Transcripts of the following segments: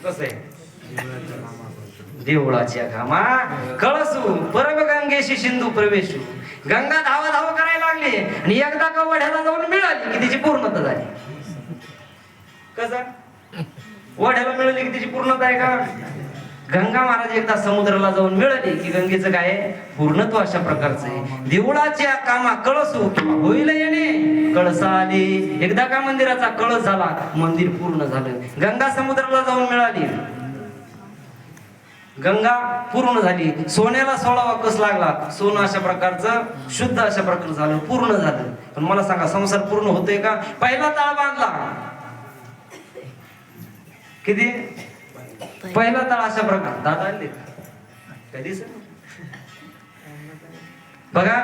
कसं आहे? देवळाच्या घामा कळसू परब गंगेशी सिंधू प्रवेशू. गंगा धावा धाव करायला लागली आणि एकदा का वड्याला जाऊन मिळाली की तिची पूर्णता झाली. कसं वड्याला मिळाली की तिची पूर्णता आहे का? गंगा महाराज एकदा समुद्राला जाऊन मिळाली की गंगेचं काय पूर्णत्व अशा प्रकारचं आहे. देवळाच्या कामा कळसू किंवा होईल येणे कळसा आले. एकदा का मंदिराचा कळस झाला मंदिर पूर्ण झालं. गंगा समुद्राला जाऊन मिळाली, गंगा पूर्ण झाली. सोन्याला 16वा कस लागला. सोनं अशा प्रकारचं शुद्ध अशा प्रकारचं झालं, पूर्ण झालं. पण मला सांगा संसार पूर्ण होतोय का? पहिला तळ बांधला किती? पहिला तळ अशा प्रकार दादा आले कधी बघा.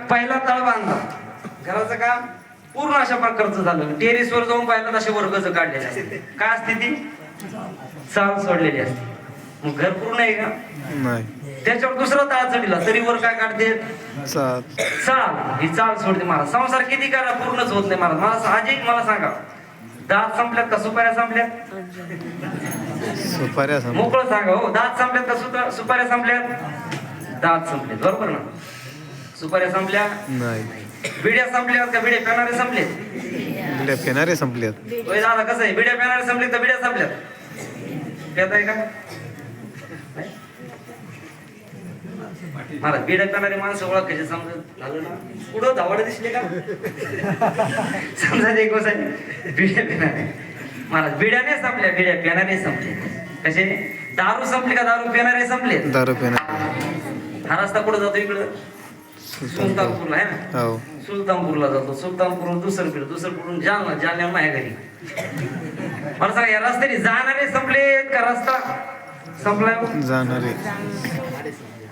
पहिला तळ बांधला, घराचं काम पूर्ण अशा प्रकारचं झालं. टेरेसवर जाऊन पाहिलं तसे वर्गच काढलेले असते. काय असते ती? चाल सोडलेली असते. मग घर पूर्ण आहे का? नाही. त्याच्यावर दुसरा ताळ चढला तरी वर काय काढते? चाल. ही चाल सोडते महाराज. संसार किती करा पूर्णच होत नाही महाराज. मला आजी मला सांगा, दात संपल्यात का सुपाऱ्या संपल्यात? सुपाऱ्या मोकळं सांगा हो. दात संपल्यात का सुपाऱ्या संपल्यात? दात संपलेत, बरोबर ना? सुपाऱ्या संपल्या नाही. बिड्या संपल्यात का बिड्या पेणारे संपलेत? बिड्या पेणारे संपल्यात. होय दादा, कसं आहे? बिड्या पेणारे संपले तर बिड्या संपल्यात. पेत आहे का महाराज? बिड्या पेणारे माणसं ओळखायचे समजत झालं ना? पुढं धावड दिसले का? समजा एक गोष्ट आहे, बिड्या पेणारे महाराज. बिड्या नाही संपल्या, बिड्या पेणारे संपले. कसे? दारू संपली का दारू पेणारे संपले? दारू पेणारे. हा रस्ता कुठं जातो? इकडं सुलतानपूरला आहे ना? हो. सुलतानपूरला जातो. सुलतानपूर दुसरं जालना, जालन्यावर माझ्या घरी. मला सांगा या रस्त्याने जाणारे संपलेत का रस्ता संपलाय? जाणारे.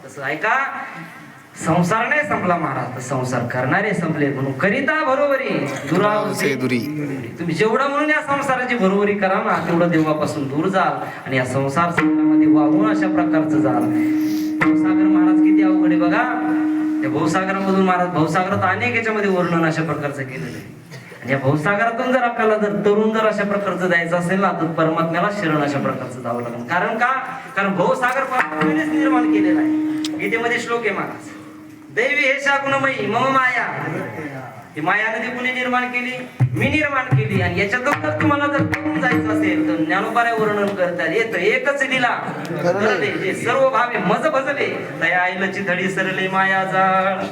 तसं ऐका, संसार नाही संपला महाराज, तर संसार करणारे संपले. म्हणून करिता बरोबरी दुरावसे दुरी. तुम्ही जेवढं म्हणून या संसाराची बरोबरी करा ना तेवढं देवापासून दूर जाल आणि या संसार संकटामध्ये वाहून अशा प्रकारचं जाल. भवसागर महाराज किती अवघड आहे बघा. त्या भवसागरामधून महाराज, भवसागरात अनेक याच्यामध्ये वर्णन अशा प्रकारचं केलेलं आहे. आणि या भवसागरातून जर आपल्याला तरुण अशा प्रकारचं जायचं असेल ना तर परमात्म्याला शरण अशा प्रकारचं जावं लागेल. कारण का? कारण भवसागर परमात्म्यानेच निर्माण केलेला आहे. गीतेमध्ये श्लोक आहे महाराज, दैवी हे शाकुनमयी मम माया. ही माया नदी कुणी निर्माण केली? मी निर्माण केली. आणि याच्यातून जर तुम्हाला जर तरुण जायचं असेल तर ज्ञानोबाने वर्णन करतात येत एकच दिला जे सर्व भावे मज भजले तया आईलची धडी सरले माया जाळ.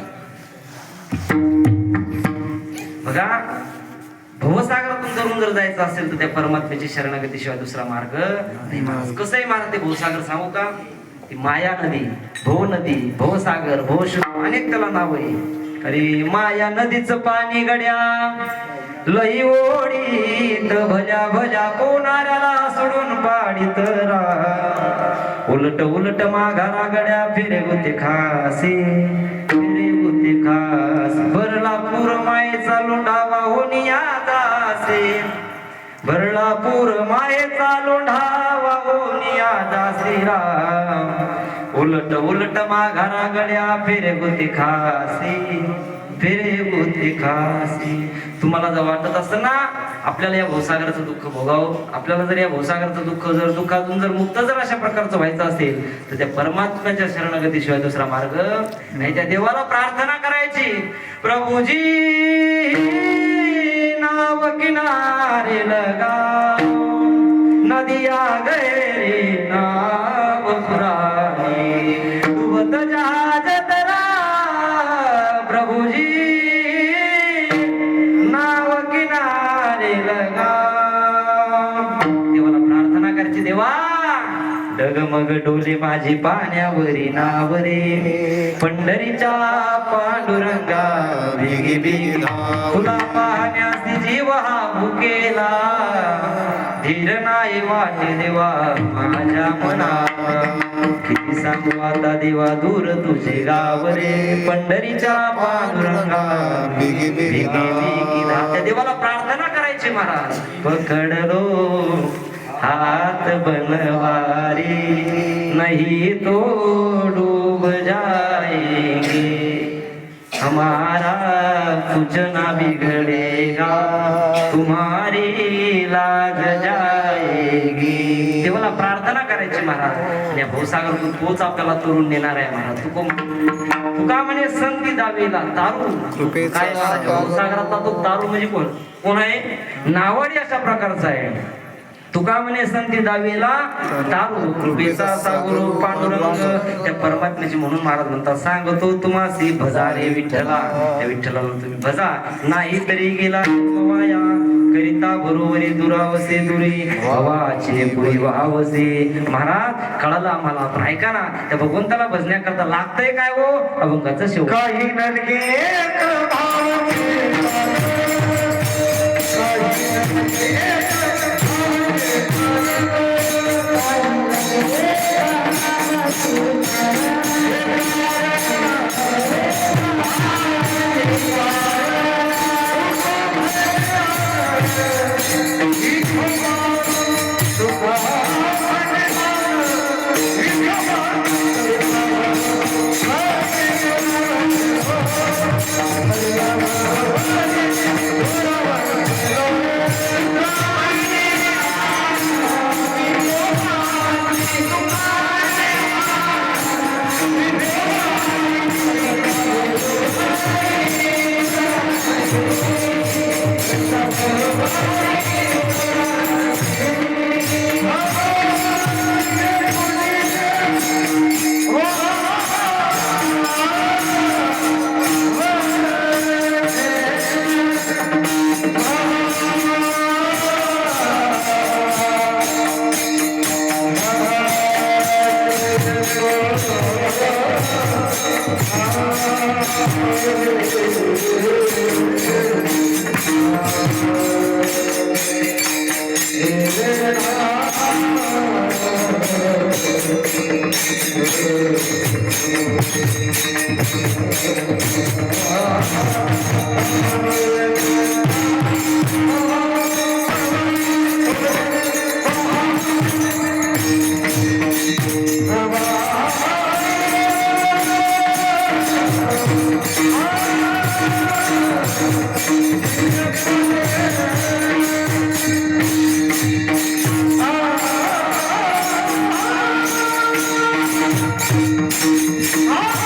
बघा, भवसागरातून धरून जर जायचं असेल तर त्या परमात्म्याची शरणागतीशिवाय दुसरा मार्ग नाही. कसं आहे महाराज ते भवसागर सांगू का? ती माया नदी, भव नदी, भवसागर, भवशुद्ध अनेक त्याला नाव आहे. अरे माया नदीचं पाणी गड्या लई ओढीत भल्या भल्या कोणाऱ्याला सोडून पाडीत रा. उलट उलट माघारा गड्या फिरे गुते खासे, फिरे गुते खास. भरला पूर मायेचा लोंढा वाहून या दासे, भरला पूर मायेचा लोंढा वाहून या दासे राम. उलट उलट माघारा गड्या फिरे गुते खासी, फिरे गुते खासी. तुम्हाला जर वाटत असतं ना आपल्याला या भवसागराचं दुःख भोगावं, आपल्याला जर या भवसागराचं दुःखातून जर मुक्त जर अशा प्रकारचं व्हायचं असेल तर त्या परमात्म्याच्या शरणागतीशिवाय दुसरा मार्ग नाही. त्या देवाला प्रार्थना करायची, प्रभुजी नाव किनारे लगाओ, नदिया गैरे नाव पुरानी, डूबत जहाज तरा. प्रभुजी नाव किनारे लगाओ. देवाला प्रार्थना करायची, देवा डगमग डोले माझी पाण्यावरी नाव रे, पंढरीच्या पांडुरंगा वेगी वेगी तुला पाहण्यास जीव हा भुकेला. धीर नाही वाटे देवा माझ्या मना, किती सांगू आता देवा दूर तुझे गाव रे, पंढरीच्या पांडुरंगा वेगी वेगी त्या देवाला प्रार्थना करायची महाराज. पकडलो हाथ बनवारी नहीं तो डूब जाएंगे, हमारा कुछ ना बिगड़ेगा तुम्हारी लाग जाएगी. देवाला प्रार्थना करायची महाराज. आणि भवसागरातून तोच आपल्याला तरुण नेणार आहे महाराज. तुका म्हणे संती दावेला तारू. कृपेचा काय महाराज, भवसागरातला तो तारू म्हणजे कोण कोण आहे? नावाडी अशा प्रकारचा आहे. तुका म्हणे संती दावेला तारू कृपेचा सागुरु पांडुरंग. त्या परमात्म्याची म्हणून महाराज म्हणतात सांगतो तुम्हासी भजा रे विठ्ठला. त्या विठ्ठलाला तुम्ही भजा नाही तरी गेला वाया करिता बरोबरी दुरावसे दुरी भवाचे पुरी वावसे. महाराज कळालं आम्हाला. आपण ऐका ना, त्या भगवंताला भजण्याकरता लागतंय काय हो? अभंगाचं शेव काही नलगे Ah!